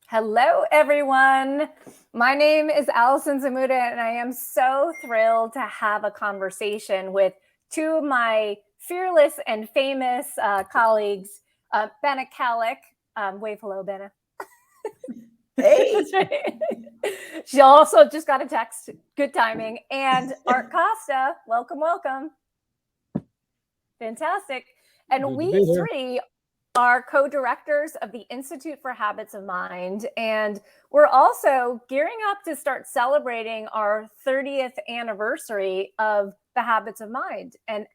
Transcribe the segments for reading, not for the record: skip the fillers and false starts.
Hello, everyone. My name is Allison Zmuda, and I am so thrilled to have a conversation with two of my fearless and famous colleagues, Bena Kallick. Wave hello, Bena. Hey. That's right. She also just got a text. Good timing. And Art Costa. Welcome, welcome. Fantastic. And Good to we be here. three are co-directors of the Institute for Habits of Mind. And we're also gearing up to start celebrating our 30th anniversary of the Habits of Mind. And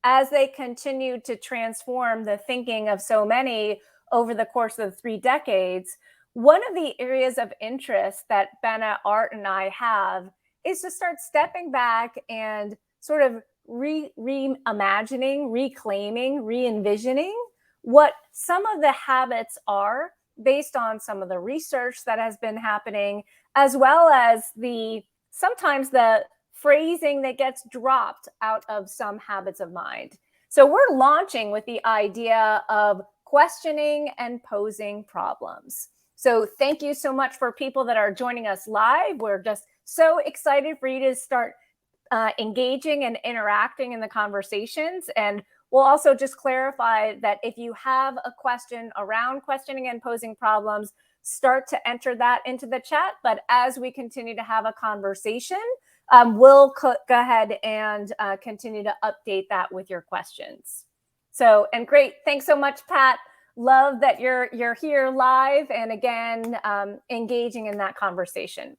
as they continue to transform the thinking of so many over the course of 3 decades, one of the areas of interest that Bena, Art, and I have is to start stepping back and sort of reimagining, reclaiming, re-envisioning what some of the habits are based on some of the research that has been happening, as well as sometimes the phrasing that gets dropped out of some habits of mind. So we're launching with the idea of questioning and posing problems. So thank you so much for people that are joining us live. We're just so excited for you to start engaging and interacting in the conversations. And we'll also just clarify that if you have a question around questioning and posing problems, start to enter that into the chat. But as we continue to have a conversation, we'll go ahead and continue to update that with your questions. So, and great. Thanks so much, Pat. Love that you're here live and again, engaging in that conversation.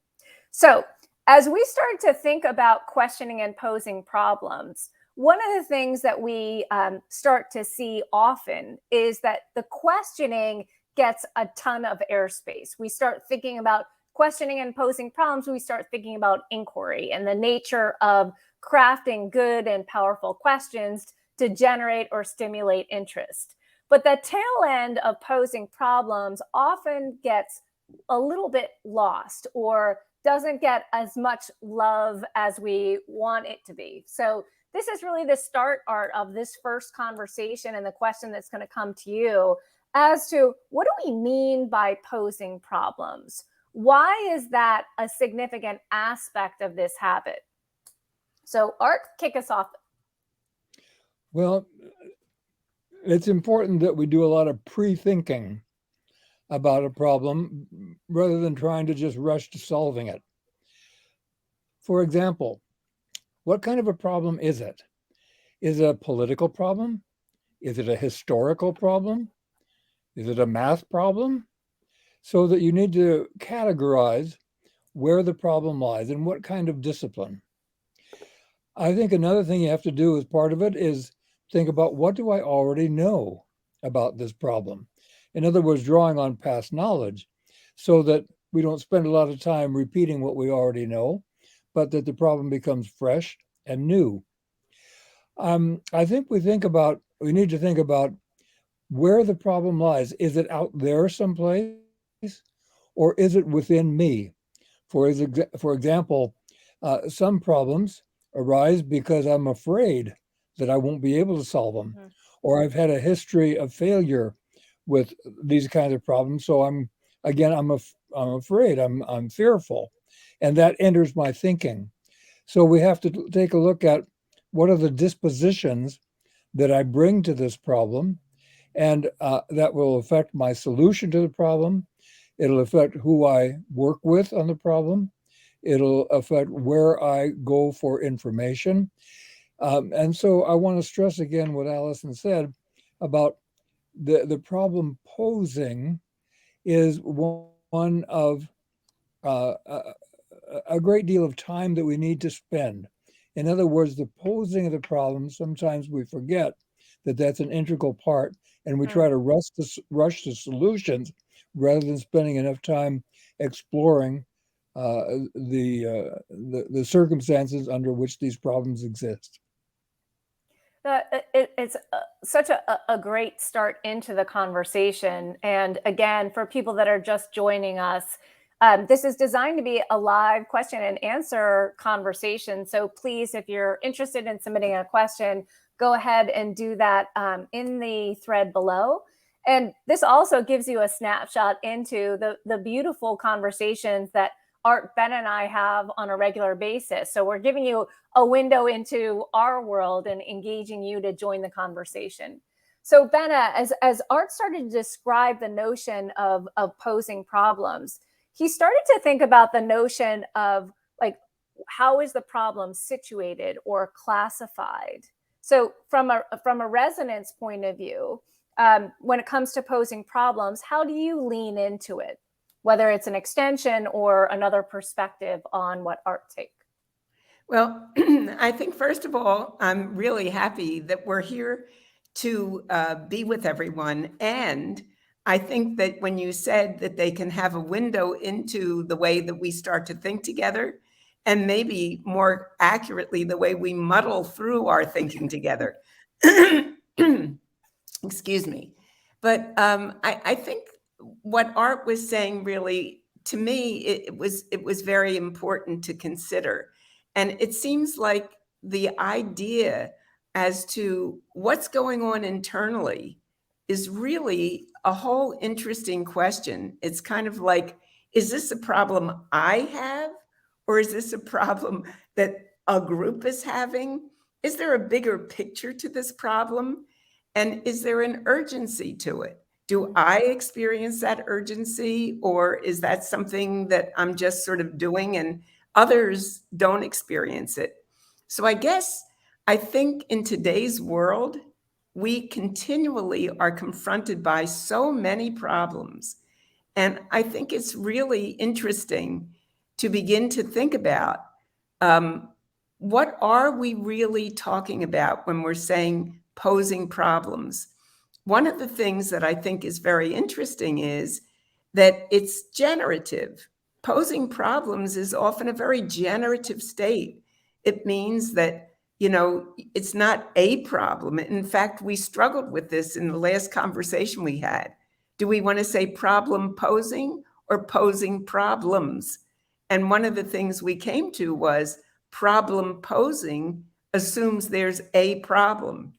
So as we start to think about questioning and posing problems, one of the things that we start to see often is that the questioning gets a ton of airspace. We start thinking about questioning and posing problems. We start thinking about inquiry and the nature of crafting good and powerful questions to generate or stimulate interest. But the tail end of posing problems often gets a little bit lost or doesn't get as much love as we want it to be. So this is really the start, Art, of this first conversation and the question that's going to come to you as to what do we mean by posing problems? Why is that a significant aspect of this habit? So Art, kick us off. Well, it's important that we do a lot of pre-thinking about a problem rather than trying to just rush to solving it. For example, what kind of a problem is it? Is it a political problem? Is it a historical problem? Is it a math problem? So that you need to categorize where the problem lies and what kind of discipline. I think another thing you have to do as part of it is think about what do I already know about this problem? In other words, drawing on past knowledge so that we don't spend a lot of time repeating what we already know, but that the problem becomes fresh and new. I think we need to think about where the problem lies. Is it out there someplace or is it within me? For example, some problems arise because I'm afraid that I won't be able to solve them, or I've had a history of failure with these kinds of problems. So I'm afraid, I'm fearful, and that enters my thinking. So we have to take a look at what are the dispositions that I bring to this problem, and that will affect my solution to the problem. It'll affect who I work with on the problem. It'll affect where I go for information. And so I want to stress again what Allison said about the problem posing is one of a great deal of time that we need to spend. In other words, the posing of the problem, sometimes we forget that that's an integral part, and we try to rush to solutions rather than spending enough time exploring the circumstances under which these problems exist. It's such a great start into the conversation. And again, for people that are just joining us, this is designed to be a live question and answer conversation. So please, if you're interested in submitting a question, go ahead and do that in the thread below. And this also gives you a snapshot into the beautiful conversations that Art, Bena, and I have on a regular basis. So we're giving you a window into our world and engaging you to join the conversation. So Bena, as Art started to describe the notion of posing problems, he started to think about the notion of like, how is the problem situated or classified? So from a resonance point of view, when it comes to posing problems, how do you lean into it, whether it's an extension or another perspective on what Art take? Well, I think, first of all, I'm really happy that we're here to be with everyone. And I think that when you said that they can have a window into the way that we start to think together, and maybe more accurately, the way we muddle through our thinking together. Excuse me. But I think what Art was saying, really, to me, it was very important to consider. And it seems like the idea as to what's going on internally is really a whole interesting question. It's kind of like, is this a problem I have? Or is this a problem that a group is having? Is there a bigger picture to this problem? And is there an urgency to it? Do I experience that urgency, or is that something that I'm just sort of doing and others don't experience it? So I think in today's world, we continually are confronted by so many problems. And I think it's really interesting to begin to think about, um, what are we really talking about when we're saying posing problems? One of the things that I think is very interesting is that it's generative. Posing problems is often a very generative state. It means that, it's not a problem. In fact, we struggled with this in the last conversation we had. Do we want to say problem posing or posing problems? And one of the things we came to was problem posing assumes there's a problem,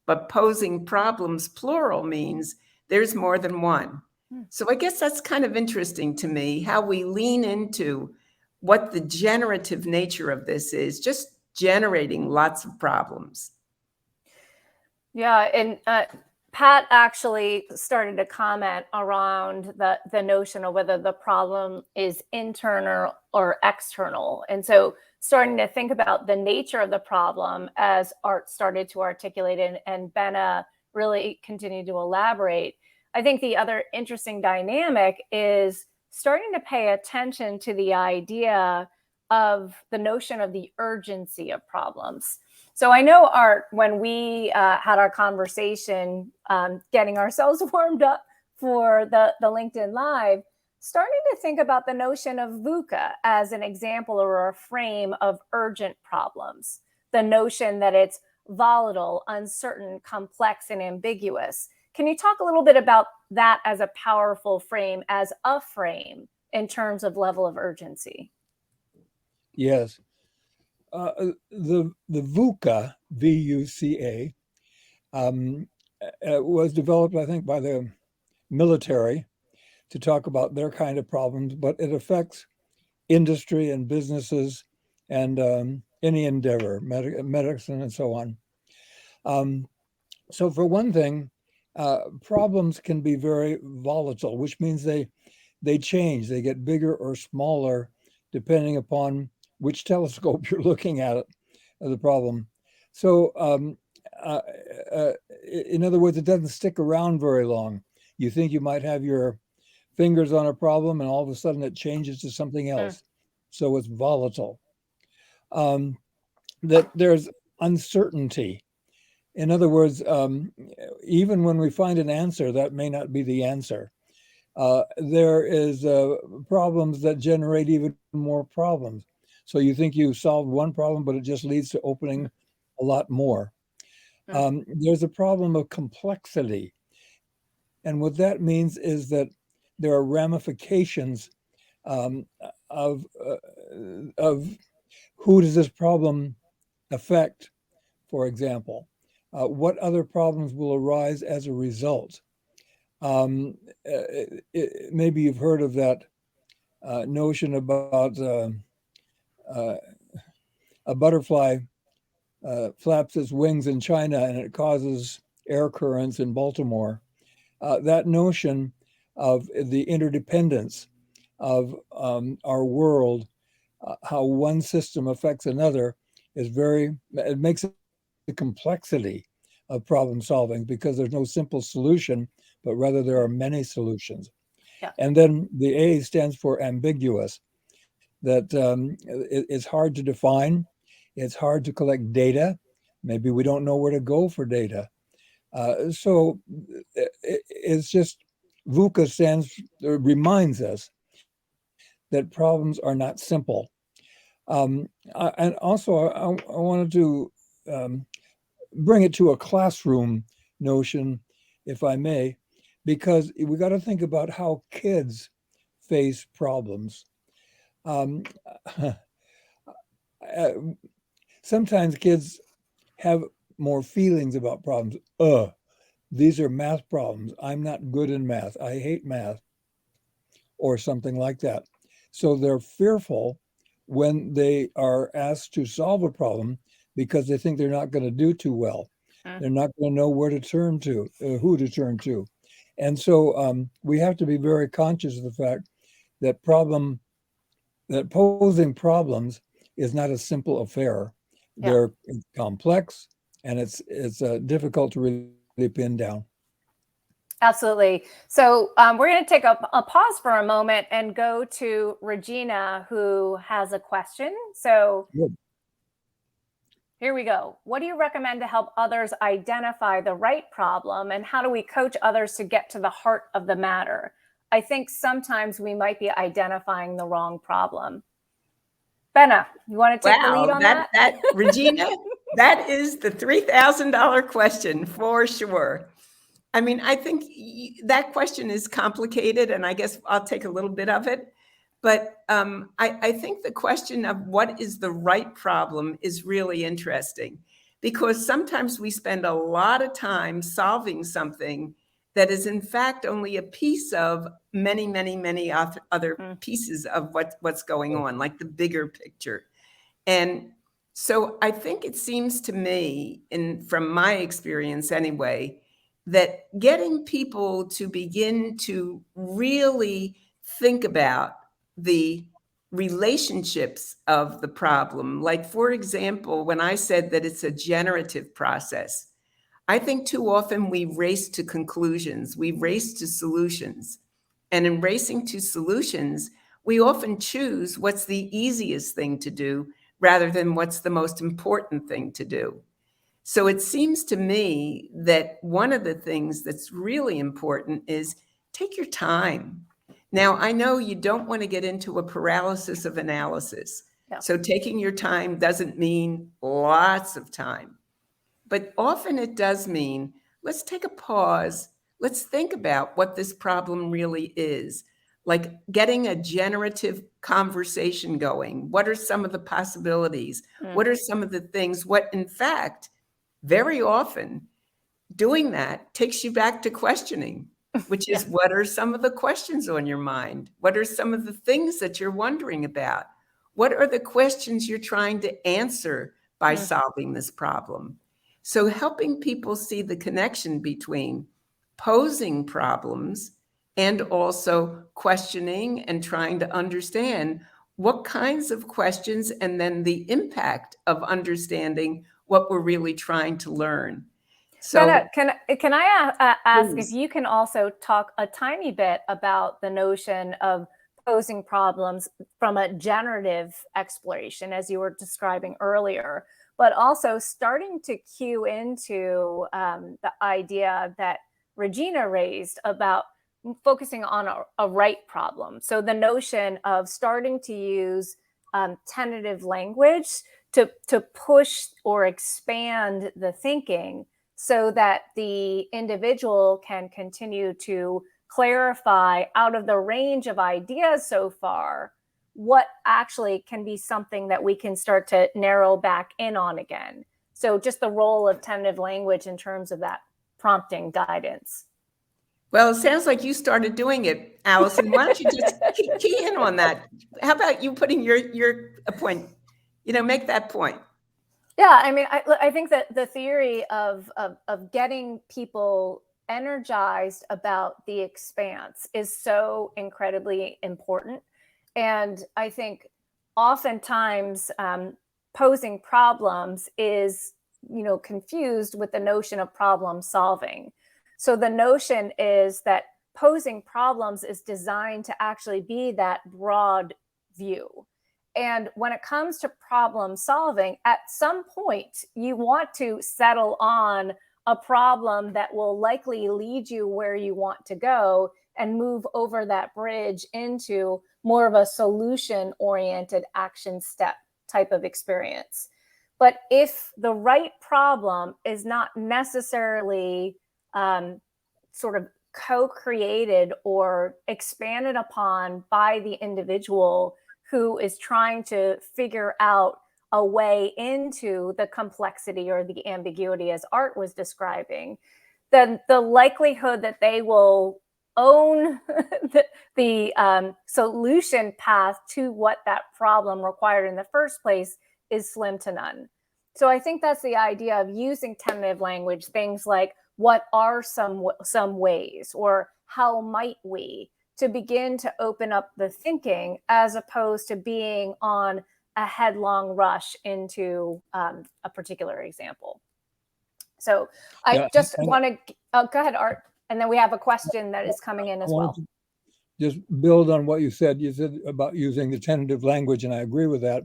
but posing problems, plural, means there's more than one. So I guess that's kind of interesting to me, how we lean into what the generative nature of this is, just generating lots of problems. Yeah, and Pat actually started to comment around the notion of whether the problem is internal or external. And so starting to think about the nature of the problem as Art started to articulate and Bena really continued to elaborate. I think the other interesting dynamic is starting to pay attention to the idea of the notion of the urgency of problems. So I know, Art, when we had our conversation, getting ourselves warmed up for the LinkedIn Live, starting to think about the notion of VUCA as an example or a frame of urgent problems, the notion that it's volatile, uncertain, complex, and ambiguous. Can you talk a little bit about that as a powerful frame, as a frame in terms of level of urgency? Yes. The VUCA, VUCA, was developed, I think, by the military to talk about their kind of problems, but it affects industry and businesses and any endeavor, medicine and so on. So for one thing, problems can be very volatile, which means they change. They get bigger or smaller depending upon which telescope you're looking at it, the problem. So in other words, it doesn't stick around very long. You think you might have your fingers on a problem and all of a sudden it changes to something else. So it's volatile. That there's uncertainty. In other words, even when we find an answer, that may not be the answer. There is problems that generate even more problems. So you think you solved one problem, but it just leads to opening a lot more. There's a problem of complexity. And what that means is that there are ramifications of who does this problem affect, for example. What other problems will arise as a result? Maybe you've heard of that notion about a butterfly flaps its wings in China and it causes air currents in Baltimore. That notion of the interdependence of our world, how one system affects another, it makes the complexity of problem solving, because there's no simple solution, but rather there are many solutions. Yeah. And then the A stands for ambiguous, that it's hard to define, it's hard to collect data. Maybe we don't know where to go for data. So it's just, reminds us that problems are not simple. And also, I wanted to bring it to a classroom notion, if I may, because we got to think about how kids face problems. Sometimes kids have more feelings about problems. These are math problems. I'm not good in math. I hate math, or something like that. So they're fearful when they are asked to solve a problem, because they think they're not going to do too well. They're not going to know where to turn to, who to turn to. And so we have to be very conscious of the fact that posing problems is not a simple affair. Yeah. They're complex, and it's difficult to really pin down. Absolutely. So we're going to take a pause for a moment and go to Regina, who has a question. So Good. Here we go. What do you recommend to help others identify the right problem, and how do we coach others to get to the heart of the matter? I think sometimes we might be identifying the wrong problem. Bena, you want to take the lead on that? Regina, that is the $3,000 question for sure. I mean, I think that question is complicated, and I guess I'll take a little bit of it. But I think the question of what is the right problem is really interesting, because sometimes we spend a lot of time solving something that is in fact only a piece of many, many, many other pieces of what's going on, like the bigger picture. And so I think it seems to me, from my experience anyway, that getting people to begin to really think about the relationships of the problem. Like, for example, when I said that it's a generative process, I think too often we race to conclusions, we race to solutions. And in racing to solutions, we often choose what's the easiest thing to do rather than what's the most important thing to do. So it seems to me that one of the things that's really important is take your time. Now, I know you don't want to get into a paralysis of analysis. Yeah. So taking your time doesn't mean lots of time. But often it does mean, let's take a pause. Let's think about what this problem really is. Like getting a generative conversation going. What are some of the possibilities? What are some of the things? What, in fact, very often doing that takes you back to questioning, which is what are some of the questions on your mind? What are some of the things that you're wondering about? What are the questions you're trying to answer by solving this problem? So helping people see the connection between posing problems and also questioning and trying to understand what kinds of questions, and then the impact of understanding what we're really trying to learn. So Bena, can I ask Please. if you can also talk a tiny bit about the notion of posing problems from a generative exploration, as you were describing earlier, but also starting to cue into the idea that Regina raised about focusing on a right problem. So the notion of starting to use tentative language to push or expand the thinking, so that the individual can continue to clarify, out of the range of ideas so far, what actually can be something that we can start to narrow back in on again. So just the role of tentative language in terms of that prompting guidance. Well, it sounds like you started doing it, Allison. Why don't you just key in on that? How about you putting your point, make that point. Yeah, I mean, I think that the theory of getting people energized about the expanse is so incredibly important. And I think oftentimes posing problems is, confused with the notion of problem solving. So the notion is that posing problems is designed to actually be that broad view. And when it comes to problem solving, at some point, you want to settle on a problem that will likely lead you where you want to go and move over that bridge into more of a solution oriented action step type of experience. But if the right problem is not necessarily sort of co-created or expanded upon by the individual who is trying to figure out a way into the complexity or the ambiguity as Art was describing, then the likelihood that they will own the solution path to what that problem required in the first place is slim to none. So I think that's the idea of using tentative language, things like what are some ways, or how might we, to begin to open up the thinking as opposed to being on a headlong rush into a particular example. So I just want to go ahead, Art. And then we have a question that is coming in as well. Just build on what you said. You said about using the tentative language, and I agree with that.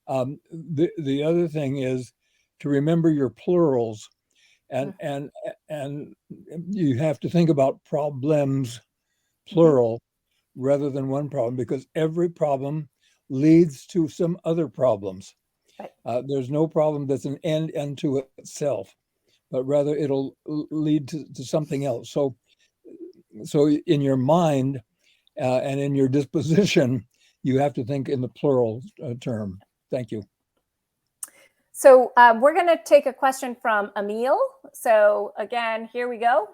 The other thing is to remember your plurals, and you have to think about problems, plural, rather than one problem, because every problem leads to some other problems. Right. There's no problem that's an end unto itself, but rather it'll lead to something else. So in your mind and in your disposition, you have to think in the plural term. Thank you. So we're going to take a question from Emil. So again, here we go.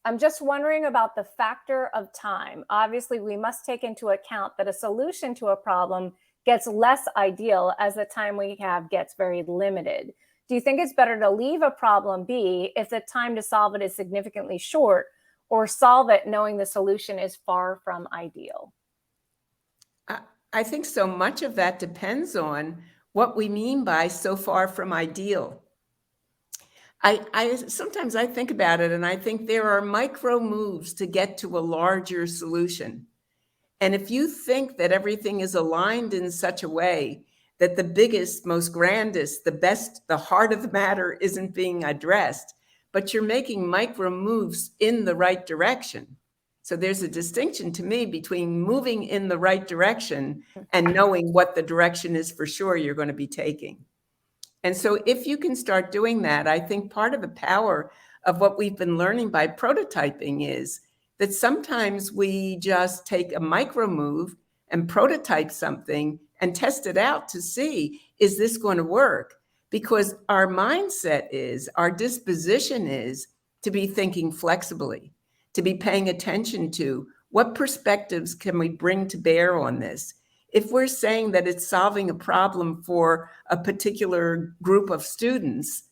I'm just wondering about the factor of time. Obviously, we must take into account that a solution to a problem gets less ideal as the time we have gets very limited. Do you think it's better to leave a problem be if the time to solve it is significantly short, or solve it knowing the solution is far from ideal? I think so much of that depends on what we mean by so far from ideal. I sometimes I think about it and I think there are micro moves to get to a larger solution. And if you think that everything is aligned in such a way that the biggest, most grandest, the best, the heart of the matter isn't being addressed, but you're making micro moves in the right direction. So there's a distinction to me between moving in the right direction and knowing what the direction is for sure you're going to be taking. And so if you can start doing that, I think part of the power of what we've been learning by prototyping is that sometimes we just take a micro move and prototype something and test it out to see, is this going to work? Because our mindset is, our disposition is to be thinking flexibly, to be paying attention to what perspectives can we bring to bear on this. If we're saying that it's solving a problem for a particular group of students,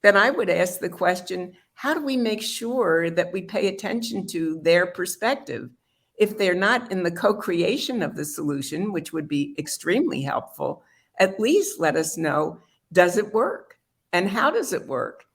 then I would ask the question, how do we make sure that we pay attention to their perspective? If they're not in the co-creation of the solution, which would be extremely helpful, at least let us know, does it work? And how does it work?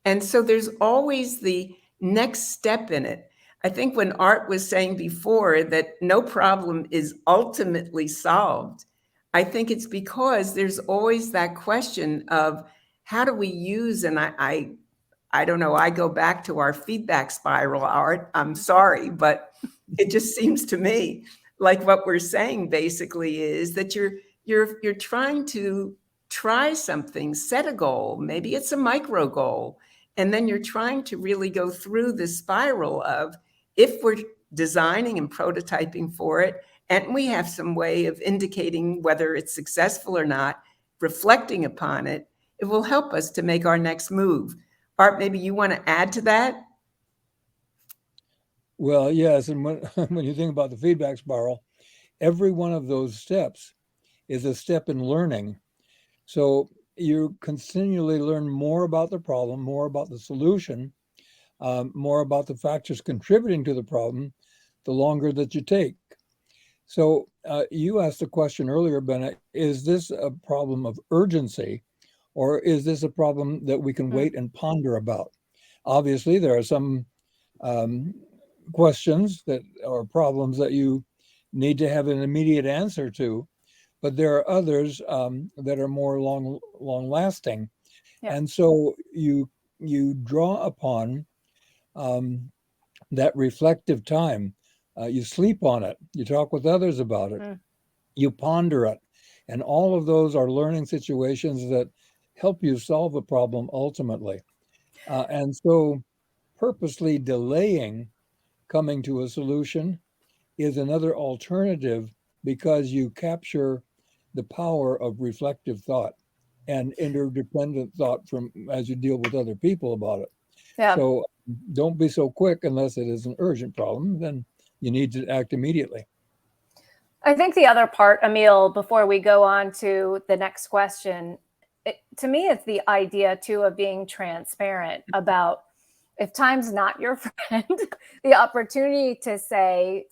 And so there's always the next step in it. I think when Art was saying before that no problem is ultimately solved, I think it's because there's always that question of how do we use, and I don't know, I go back to our feedback spiral, Art, I'm sorry, but it just seems to me like what we're saying basically is that you're trying to try something, set a goal, maybe it's a micro goal, and then you're trying to really go through the spiral of, if we're designing and prototyping for it, and we have some way of indicating whether it's successful or not, reflecting upon it, it will help us to make our next move. Art, maybe you want to add to that? Well, yes, and when when you think about the feedback spiral, every one of those steps is a step in learning. So you continually learn more about the problem, more about the solution, more about the factors contributing to the problem, the longer that you take. So you asked a question earlier, Bennett, is this a problem of urgency, or is this a problem that we can wait and ponder about? Obviously, there are some um, questions that or problems that you need to have an immediate answer to, but there are others that are more long lasting, Yeah. and so you draw upon um, that reflective time. You sleep on it. You talk with others about it. You ponder it, and all of those are learning situations that help you solve a problem ultimately. And so, purposely delaying coming to a solution is another alternative because you capture the power of reflective thought and interdependent thought from as you deal with other people about it. Yeah. So don't be so quick unless it is an urgent problem, then you need to act immediately. I think the other part, Emil, before we go on to the next question, to me, it's the idea too of being transparent about if time's not your friend, the opportunity to say,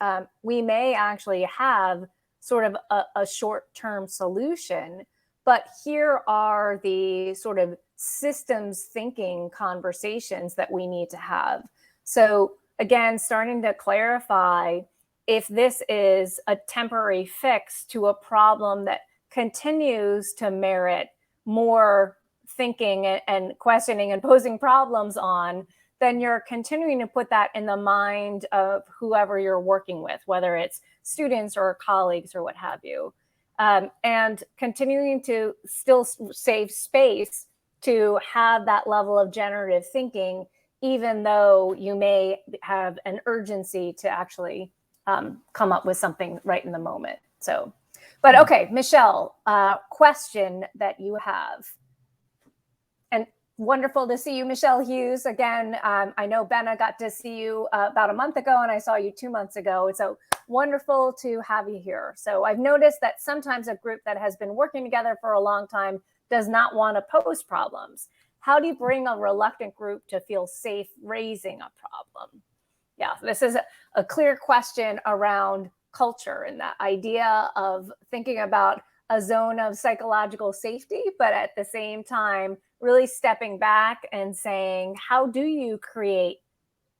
we may actually have sort of a short-term solution, but here are the sort of systems thinking conversations that we need to have. So again, starting to clarify if this is a temporary fix to a problem that continues to merit more thinking and questioning and posing problems on, then you're continuing to put that in the mind of whoever you're working with, whether it's students or colleagues or what have you. And continuing to still save space to have that level of generative thinking, even though you may have an urgency to actually come up with something right in the moment. So, but okay, Michelle, question that you have. And wonderful to see you, Michelle Hughes. Again, I know Bena got to see you about a month ago, and I saw you 2 months ago. So wonderful to have you here. So I've noticed that sometimes a group that has been working together for a long time does not want to pose problems. How do you bring a reluctant group to feel safe raising a problem? Yeah, this is a clear question around culture and that idea of thinking about a zone of psychological safety, but at the same time, really stepping back and saying, how do you create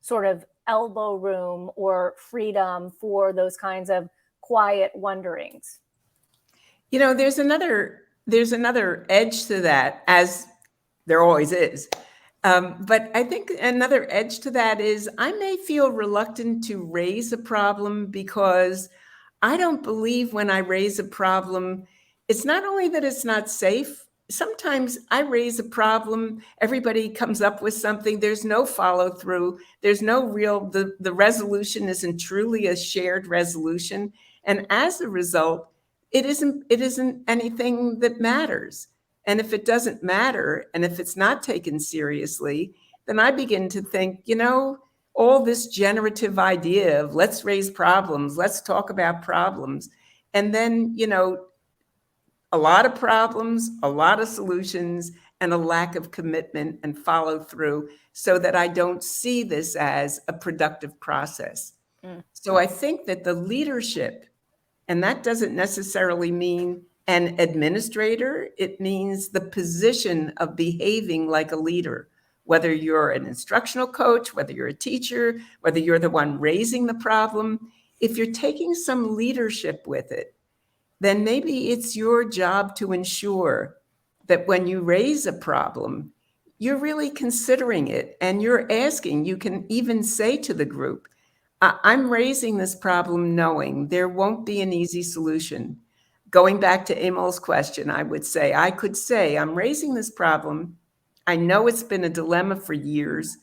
sort of elbow room or freedom for those kinds of quiet wonderings? You know, there's another edge to that, as there always is. But I think another edge to that is I may feel reluctant to raise a problem because I don't believe when I raise a problem, it's not only that it's not safe. Sometimes I raise a problem, everybody comes up with something, there's no follow through, there's no real, the resolution isn't truly a shared resolution. And as a result, it isn't anything that matters. And if it doesn't matter, and if it's not taken seriously, then I begin to think, you know, all this generative idea of let's raise problems, let's talk about problems. And then, you know, a lot of problems, a lot of solutions, and a lack of commitment and follow through so that I don't see this as a productive process. So I think that the leadership, and that doesn't necessarily mean an administrator, it means the position of behaving like a leader. Whether you're an instructional coach, whether you're a teacher, whether you're the one raising the problem, if you're taking some leadership with it, then maybe it's your job to ensure that when you raise a problem, you're really considering it and you're asking. You can even say to the group, I'm raising this problem knowing there won't be an easy solution. Going back to Emil's question, I could say, I'm raising this problem. I know it's been a dilemma for years.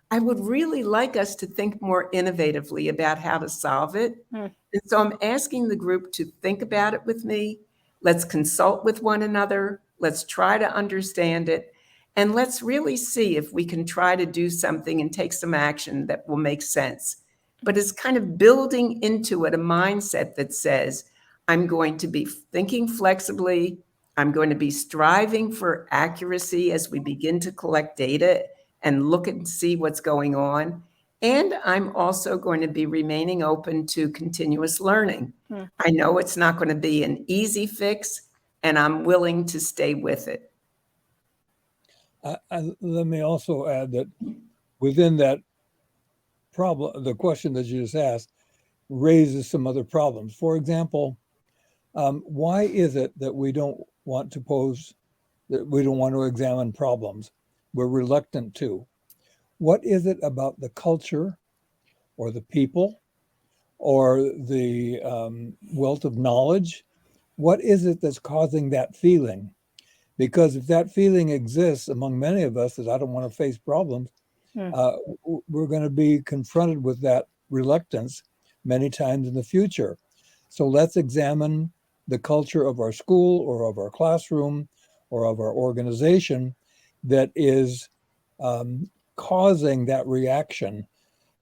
I would really like us to think more innovatively about how to solve it. And so I'm asking the group to think about it with me. Let's consult with one another. Let's try to understand it. And let's really see if we can try to do something and take some action that will make sense. but it's kind of building into it a mindset that says, I'm going to be thinking flexibly. I'm going to be striving for accuracy as we begin to collect data and look and see what's going on. And I'm also going to be remaining open to continuous learning. I know it's not going to be an easy fix, and I'm willing to stay with it. Let me also add that within that problem, the question that you just asked raises some other problems. For example, why is it that we don't want to examine problems? We're reluctant to. What is it about the culture or the people or the wealth of knowledge? What is it that's causing that feeling? Because if that feeling exists among many of us that I don't want to face problems, we're going to be confronted with that reluctance many times in the future. So let's examine the culture of our school or of our classroom or of our organization that is causing that reaction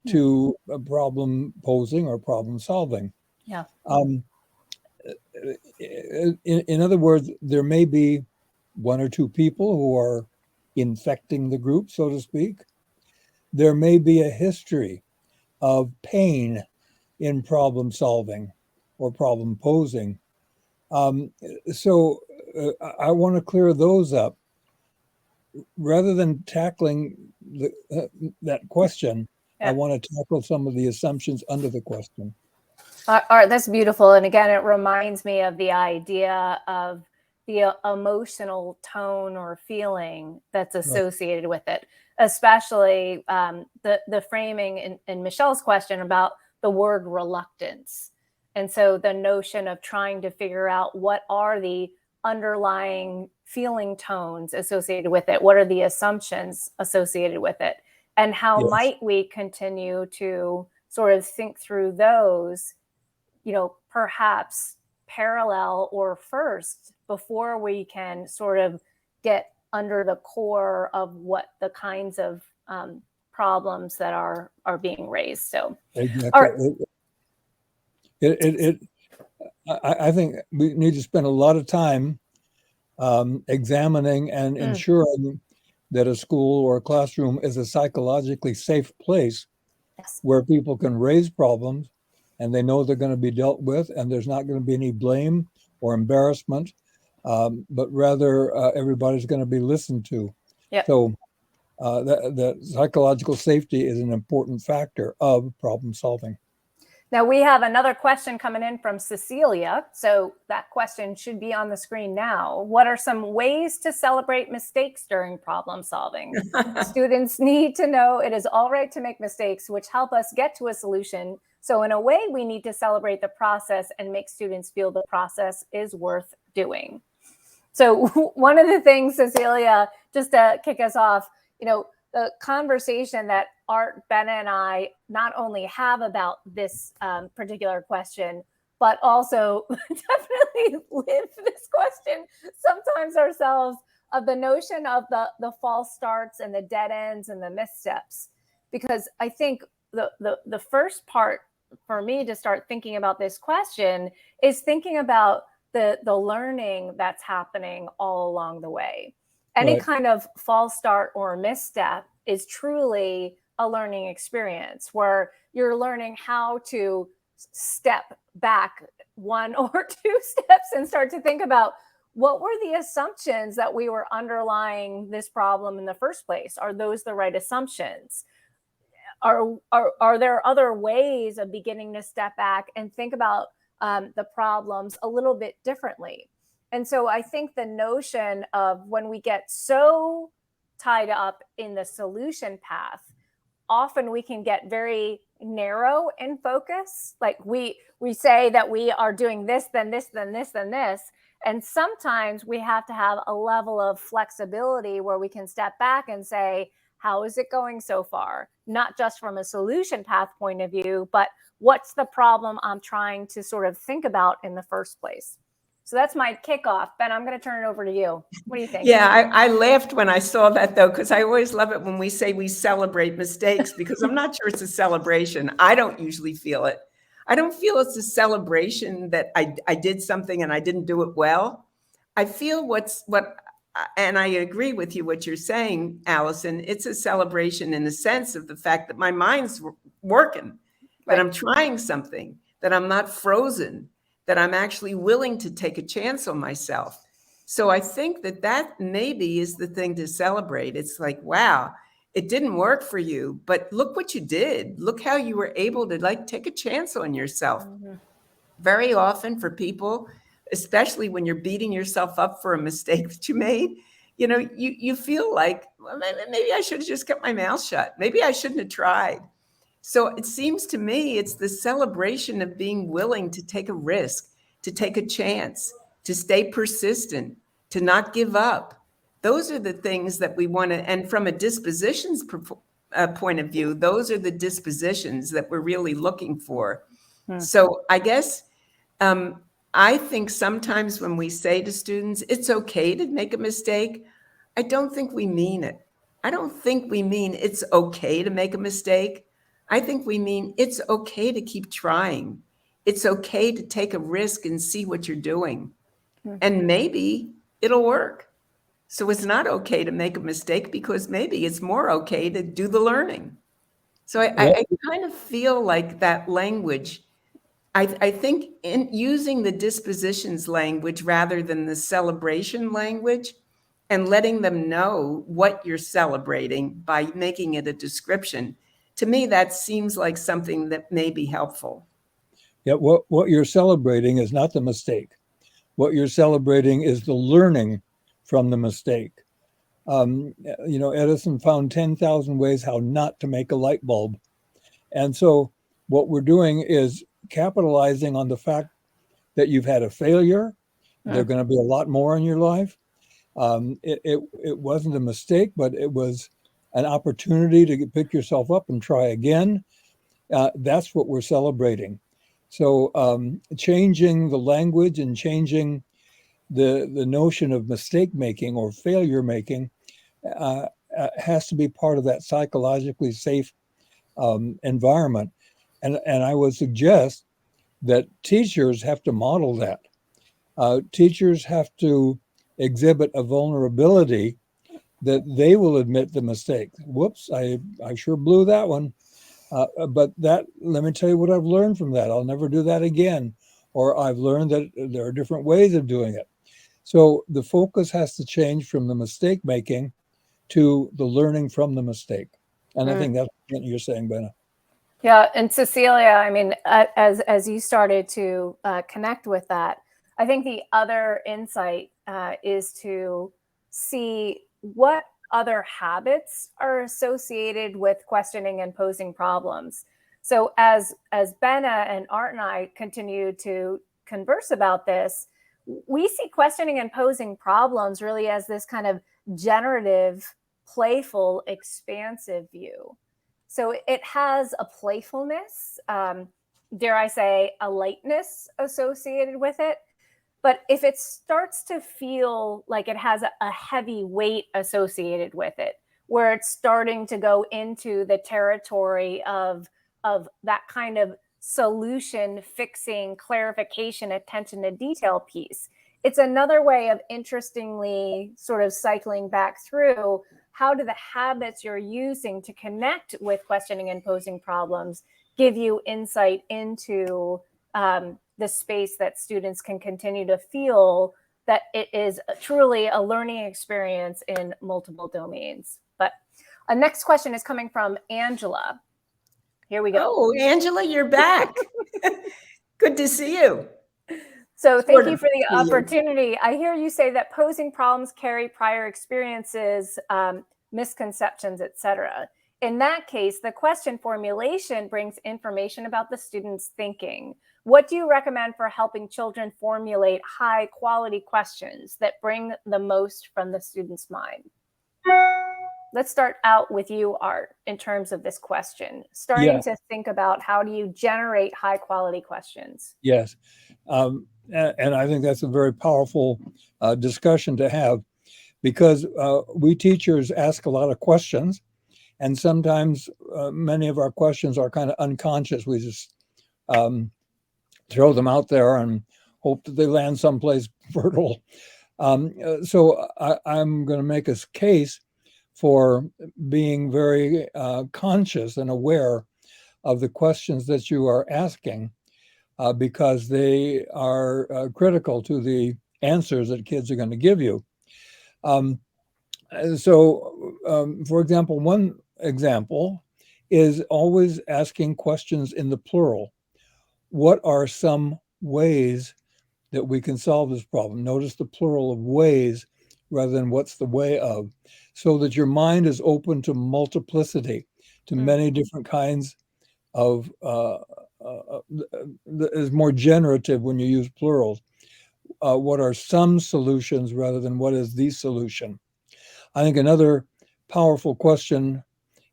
to a problem posing or problem solving. Yeah. In other words, there may be one or two people who are infecting the group, so to speak. There may be a history of pain in problem solving or problem posing. So I want to clear those up. Rather than tackling that question, I want to tackle some of the assumptions under the question. Art, that's beautiful. And again, it reminds me of the idea of the emotional tone or feeling that's associated with it, especially the framing in Michelle's question about the word reluctance. And so the notion of trying to figure out what are the underlying feeling tones associated with it, what are the assumptions associated with it, and how might we continue to sort of think through those, perhaps parallel or first before we can sort of get under the core of what the kinds of problems that are being raised. So exactly. I think we need to spend a lot of time examining and ensuring that a school or a classroom is a psychologically safe place where people can raise problems and they know they're going to be dealt with, and there's not going to be any blame or embarrassment, but rather everybody's going to be listened to. So the psychological safety is an important factor of problem solving. Now we have another question coming in from Cecilia. So that question should be on the screen now. What are some ways to celebrate mistakes during problem solving? Students need to know it is all right to make mistakes, which help us get to a solution. So in a way, we need to celebrate the process and make students feel the process is worth doing. So one of the things, Cecilia, just to kick us off, the conversation that Art, Bena, and I not only have about this particular question, but also definitely live this question sometimes ourselves, of the notion of the false starts and the dead ends and the missteps. Because I think the first part for me to start thinking about this question is thinking about the learning that's happening all along the way. Any kind of false start or misstep is truly a learning experience where you're learning how to step back one or two steps and start to think about what were the assumptions that we were underlying this problem in the first place? Are those the right assumptions? Are there other ways of beginning to step back and think about the problems a little bit differently? And so I think the notion of when we get so tied up in the solution path, often we can get very narrow in focus. Like we say that we are doing this, then this, then this, then this. And sometimes we have to have a level of flexibility where we can step back and say, how is it going so far? Not just from a solution path point of view, but what's the problem I'm trying to sort of think about in the first place? So that's my kickoff. Ben, I'm going to turn it over to you. What do you think? Yeah, I laughed when I saw that, though, because I always love it when we say we celebrate mistakes, because I'm not sure it's a celebration. I don't usually feel it. I don't feel it's a celebration that I did something and I didn't do it well. I feel and I agree with you, what you're saying, Allison, it's a celebration in the sense of the fact that my mind's working, that Right. I'm trying something, that I'm not frozen, that I'm actually willing to take a chance on myself. So I think that maybe is the thing to celebrate. It's like, wow, it didn't work for you, but look what you did. Look how you were able to like take a chance on yourself. Mm-hmm. Very often for people, especially when you're beating yourself up for a mistake that you made, you feel like, well, maybe I should have just kept my mouth shut. Maybe I shouldn't have tried. So it seems to me it's the celebration of being willing to take a risk, to take a chance, to stay persistent, to not give up. Those are the things that we want to, and from a dispositions point of view, those are the dispositions that we're really looking for. Hmm. So I guess I think sometimes when we say to students, it's okay to make a mistake, I don't think we mean it. I don't think we mean it's okay to make a mistake. I think we mean it's okay to keep trying. It's okay to take a risk and see what you're doing. And maybe it'll work. So it's not okay to make a mistake because maybe it's more okay to do the learning. So I kind of feel like that language, I think in using the dispositions language rather than the celebration language and letting them know what you're celebrating by making it a description, to me, that seems like something that may be helpful. Yeah, what you're celebrating is not the mistake. What you're celebrating is the learning from the mistake. Edison found 10,000 ways how not to make a light bulb. And so what we're doing is capitalizing on the fact that you've had a failure. There are going to be a lot more in your life. It wasn't a mistake, but it was an opportunity to pick yourself up and try again. That's what we're celebrating. So changing the language and changing the notion of mistake making or failure making has to be part of that psychologically safe environment. And I would suggest that teachers have to model that. Teachers have to exhibit a vulnerability that they will admit the mistake. Whoops, I sure blew that one. But let me tell you what I've learned from that. I'll never do that again. Or I've learned that there are different ways of doing it. So the focus has to change from the mistake making to the learning from the mistake. And I think that's what you're saying, Bena. Yeah, and Cecilia, I mean, as you started to connect with that, I think the other insight is to see what other habits are associated with questioning and posing problems. So as Bena and Art and I continue to converse about this, we see questioning and posing problems really as this kind of generative, playful, expansive view. So it has a playfulness, dare I say, a lightness associated with it. But if it starts to feel like it has a heavy weight associated with it, where it's starting to go into the territory of that kind of solution, fixing, clarification, attention to detail piece, it's another way of interestingly sort of cycling back through how do the habits you're using to connect with questioning and posing problems give you insight into the space that students can continue to feel that it is truly a learning experience in multiple domains. But a next question is coming from Angela. Here we go. Oh, Angela, you're back. Good to see you. So thank you for the opportunity. I hear you say that posing problems carry prior experiences, misconceptions, etc. In that case, the question formulation brings information about the student's thinking. What do you recommend for helping children formulate high quality questions that bring the most from the student's mind? let's start out with you, Art, in terms of this question, starting to think about how do you generate high quality questions? Yes. And I think that's a very powerful discussion to have, because we teachers ask a lot of questions, and sometimes many of our questions are kind of unconscious. We just throw them out there and hope that they land someplace fertile. So I'm going to make a case for being very conscious and aware of the questions that you are asking, because they are critical to the answers that kids are going to give you. For example, one example is always asking questions in the plural. What are some ways that we can solve this problem? Notice the plural of ways rather than what's the way of, so that your mind is open to multiplicity, to many different kinds of, is more generative when you use plurals. What are some solutions rather than what is the solution? I think another powerful question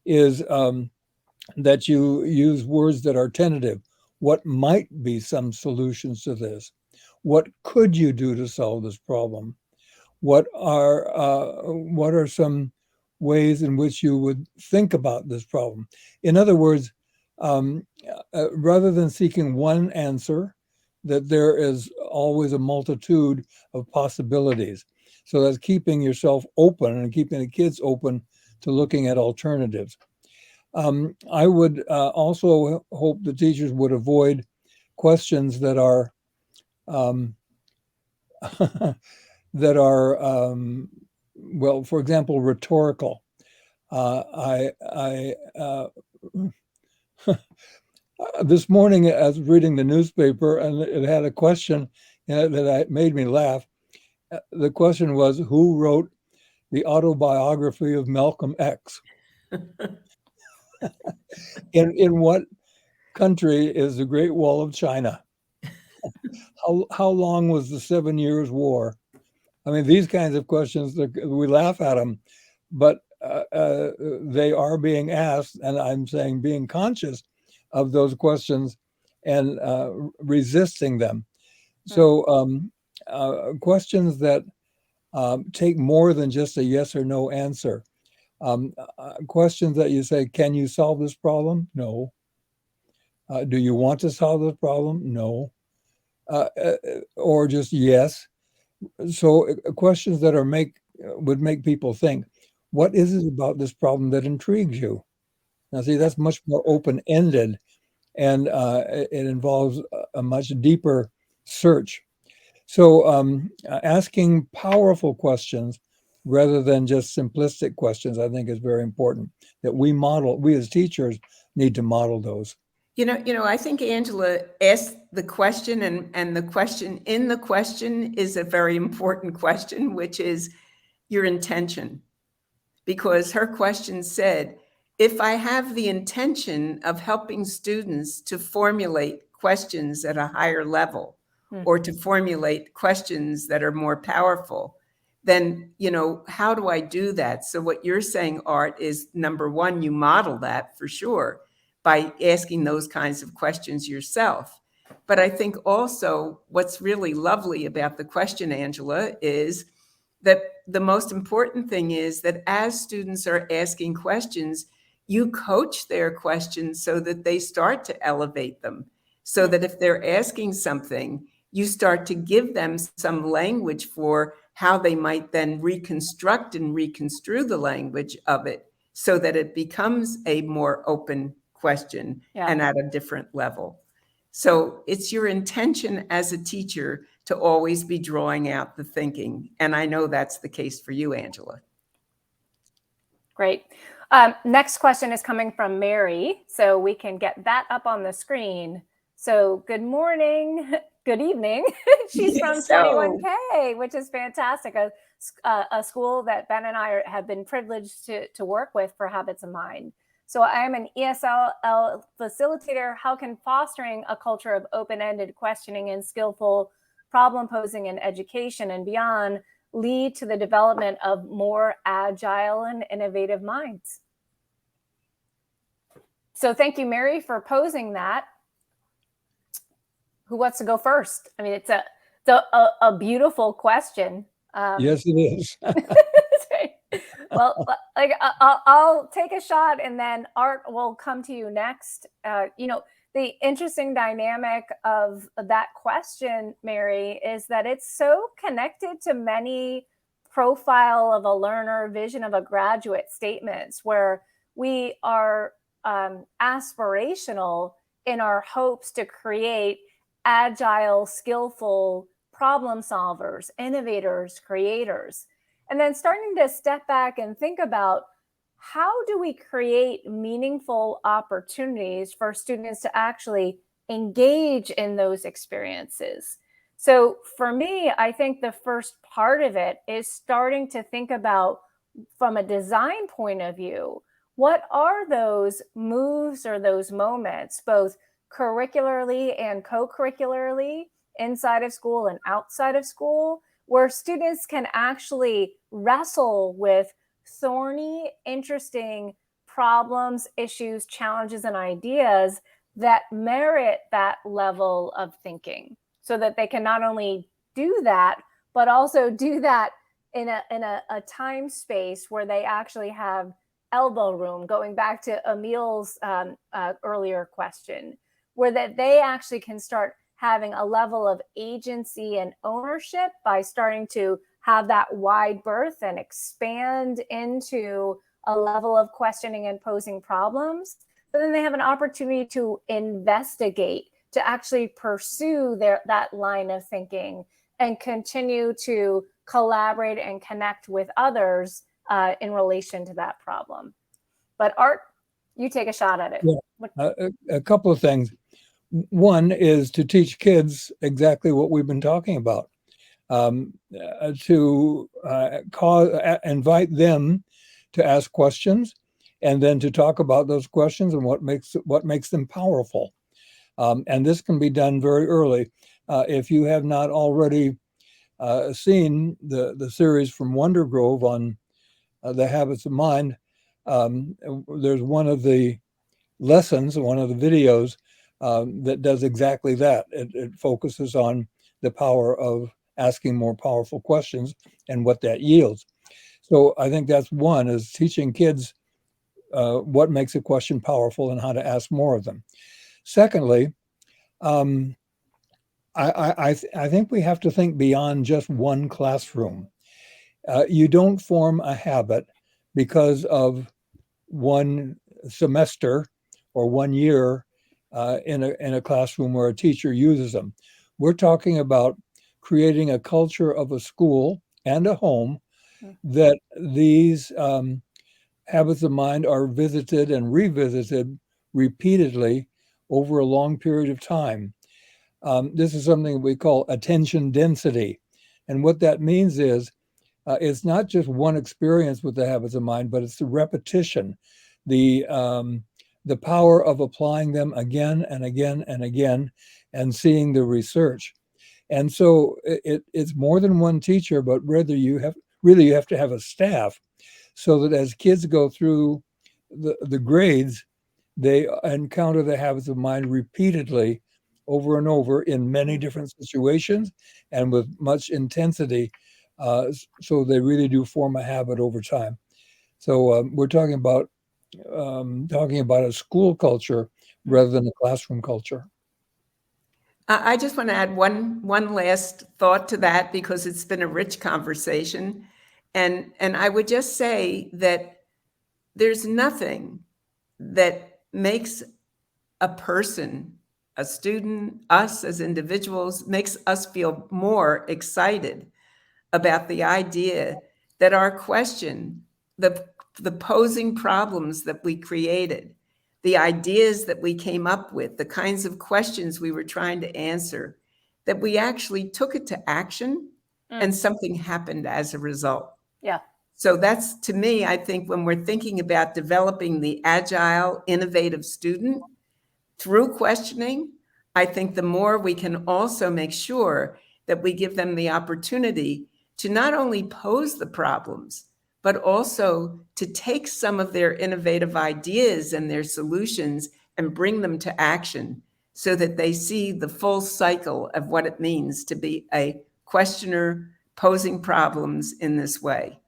is that you use words that are tentative. What might be some solutions to this? What could you do to solve this problem? What are some ways in which you would think about this problem? In other words, rather than seeking one answer, that there is always a multitude of possibilities. So that's keeping yourself open and keeping the kids open to looking at alternatives. I would also hope the teachers would avoid questions that are well, for example, rhetorical. This morning I was reading the newspaper and it had a question that made me laugh. The question was, who wrote the autobiography of Malcolm X? In what country is the Great Wall of China? How long was the 7 Years' War? I mean, these kinds of questions, we laugh at them, but they are being asked, and I'm saying being conscious of those questions and resisting them. So questions that take more than just a yes or no answer. Questions that you say, can you solve this problem? No. Do you want to solve this problem? No. Or just yes. So questions that would make people think, what is it about this problem that intrigues you? Now, see, that's much more open-ended, and it involves a much deeper search. So asking powerful questions rather than just simplistic questions, I think is very important, that we as teachers need to model those. I think Angela asked the question, and the question in the question is a very important question, which is your intention. Because her question said, if I have the intention of helping students to formulate questions at a higher level, or to formulate questions that are more powerful, then, how do I do that? So what you're saying, Art, is number one, you model that for sure by asking those kinds of questions yourself. But I think also what's really lovely about the question, Angela, is that the most important thing is that as students are asking questions, you coach their questions so that they start to elevate them. So that if they're asking something, you start to give them some language for how they might then reconstruct and reconstrue the language of it so that it becomes a more open question and at a different level. So it's your intention as a teacher to always be drawing out the thinking. And I know that's the case for you, Angela. Great. Next question is coming from Mary. So we can get that up on the screen. So good morning, good evening. She's from 21K, which is fantastic. A school that Ben and I have been privileged to work with for Habits of Mind. So I am an ESL facilitator. How can fostering a culture of open-ended questioning and skillful problem posing in education and beyond lead to the development of more agile and innovative minds. So thank you, Mary, for posing that. Who wants to go first? I mean, it's a beautiful question. Yes, it is. Well, like I'll take a shot, and then Art will come to you next. The interesting dynamic of that question, Mary, is that it's so connected to many profile of a learner, vision of a graduate statements, where we are aspirational in our hopes to create agile, skillful problem solvers, innovators, creators. And then starting to step back and think about, how do we create meaningful opportunities for students to actually engage in those experiences? So for me, I think the first part of it is starting to think about, from a design point of view, what are those moves or those moments, both curricularly and co-curricularly, inside of school and outside of school, where students can actually wrestle with thorny, interesting problems, issues, challenges, and ideas that merit that level of thinking, so that they can not only do that, but also do that in a time space where they actually have elbow room, going back to Emil's earlier question, where that they actually can start having a level of agency and ownership by starting to have that wide berth and expand into a level of questioning and posing problems. But then they have an opportunity to investigate, to actually pursue that line of thinking and continue to collaborate and connect with others in relation to that problem. But Art, you take a shot at it. Yeah. A couple of things. One is to teach kids exactly what we've been talking about, to invite them to ask questions, and then to talk about those questions and what makes them powerful. And this can be done very early. If you have not already seen the series from Wonder Grove on the habits of mind, there's one of the lessons, one of the videos that does exactly that. It focuses on the power of asking more powerful questions and what that yields. So I think that's one, is teaching kids what makes a question powerful and how to ask more of them. Secondly, I think we have to think beyond just one classroom. You don't form a habit because of one semester or 1 year in a classroom where a teacher uses them. We're talking about creating a culture of a school and a home that these habits of mind are visited and revisited repeatedly over a long period of time. This is something we call attention density. And what that means is it's not just one experience with the habits of mind, but it's the repetition, the power of applying them again and again and again, and seeing the research. And so it's more than one teacher, but rather you have to have a staff, so that as kids go through the grades, they encounter the habits of mind repeatedly over and over in many different situations and with much intensity. So they really do form a habit over time. So we're talking about a school culture rather than a classroom culture. I just want to add one last thought to that, because it's been a rich conversation. And I would just say that there's nothing that makes a person, a student, us as individuals, makes us feel more excited about the idea that our question, the posing problems that we created, the ideas that we came up with, the kinds of questions we were trying to answer, that we actually took it to action and something happened as a result. Yeah. So that's, to me, I think when we're thinking about developing the agile, innovative student through questioning, I think the more we can also make sure that we give them the opportunity to not only pose the problems, but also to take some of their innovative ideas and their solutions and bring them to action so that they see the full cycle of what it means to be a questioner posing problems in this way.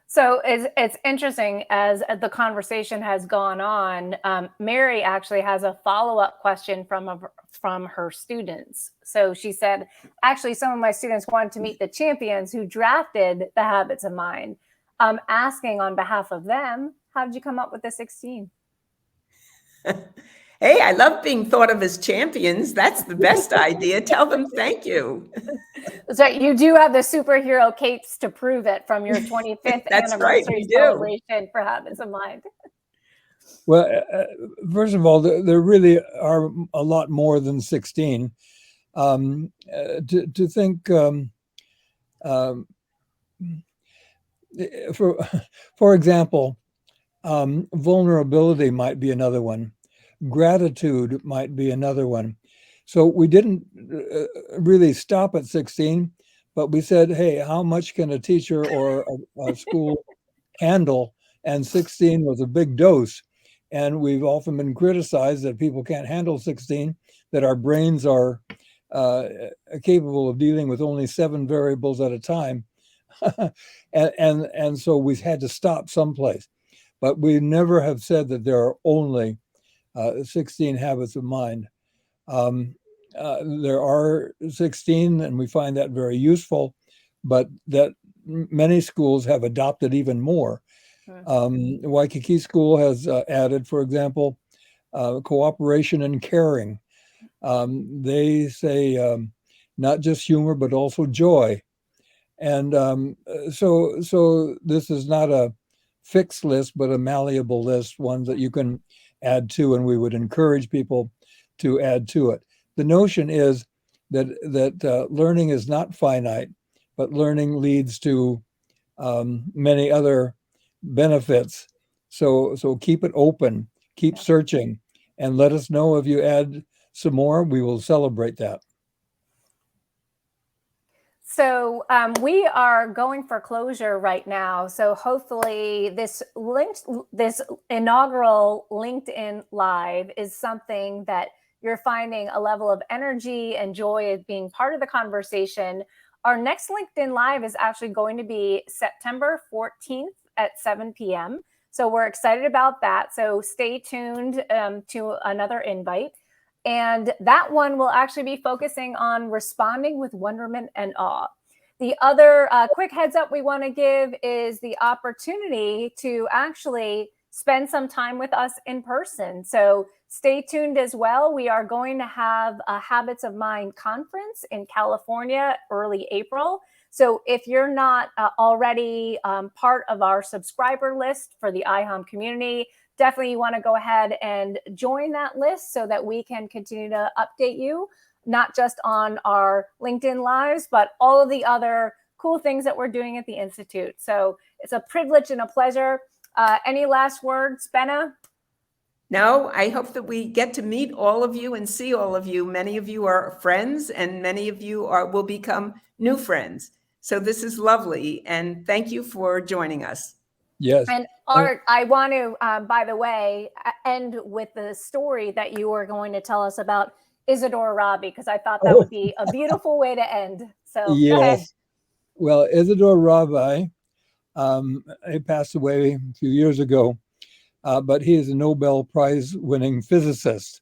So it's interesting as the conversation has gone on. Mary actually has a follow-up question from her students. So she said, actually, some of my students wanted to meet the champions who drafted the Habits of Mind. I'm asking on behalf of them, how did you come up with the 16? Hey, I love being thought of as champions. That's the best idea. Tell them thank you. So you do have the superhero capes to prove it from your 25th That's right, anniversary we do. celebration for Habits of Mind. Well, first of all, there really are a lot more than 16. To think, for example, vulnerability might be another one. Gratitude might be another one. So we didn't really stop at 16, but we said, hey, how much can a teacher or a school handle? And 16 was a big dose. And we've often been criticized that people can't handle 16, that our brains are capable of dealing with only 7 variables at a time. and so we had to stop someplace. But we never have said that there are only 16 habits of mind. There are 16, and we find that very useful, but that many schools have adopted even more. Waikiki School has added, for example, cooperation and caring. They say not just humor, but also joy. And so this is not a fixed list, but a malleable list, one that you can add to, and we would encourage people to add to it. The notion is that learning is not finite, but learning leads to many other benefits. So keep it open, keep searching, and let us know if you add some more. We will celebrate that. So we are going for closure right now. So hopefully this inaugural LinkedIn Live is something that you're finding a level of energy and joy of being part of the conversation. Our next LinkedIn Live is actually going to be September 14th at 7 p.m. So we're excited about that. So stay tuned to another invite. And that one will actually be focusing on responding with wonderment and awe. The other quick heads up we want to give is the opportunity to actually spend some time with us in person. So stay tuned as well. We are going to have a Habits of Mind conference in California early April. So if you're not already part of our subscriber list for the IHOM community, definitely you want to go ahead and join that list so that we can continue to update you, not just on our LinkedIn Lives, but all of the other cool things that we're doing at the Institute. So it's a privilege and a pleasure. Any last words, Bena? No, I hope that we get to meet all of you and see all of you. Many of you are friends, and many of you will become new friends. So this is lovely, and thank you for joining us. Yes. And Art, I want to, by the way, end with the story that you were going to tell us about Isadora Rabi, because I thought that would be a beautiful way to end. So yes. Go ahead. Well, Isadora Rabi, he passed away a few years ago, but he is a Nobel Prize winning physicist.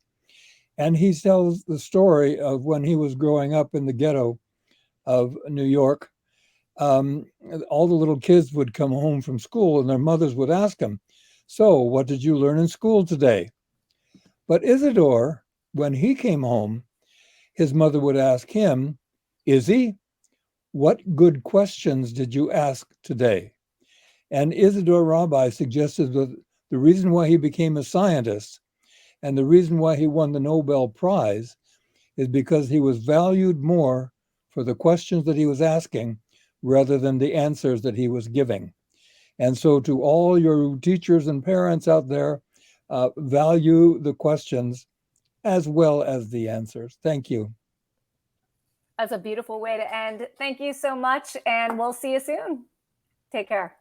And he tells the story of when he was growing up in the ghetto of New York. All the little kids would come home from school and their mothers would ask them, so what did you learn in school today? But Isidore, when he came home, his mother would ask him, Izzy, what good questions did you ask today? And Isadora Rabi suggested that the reason why he became a scientist and the reason why he won the Nobel Prize is because he was valued more for the questions that he was asking rather than the answers that he was giving. And so to all your teachers and parents out there, value the questions as well as the answers. Thank you. That's a beautiful way to end. Thank you so much, and we'll see you soon. Take care.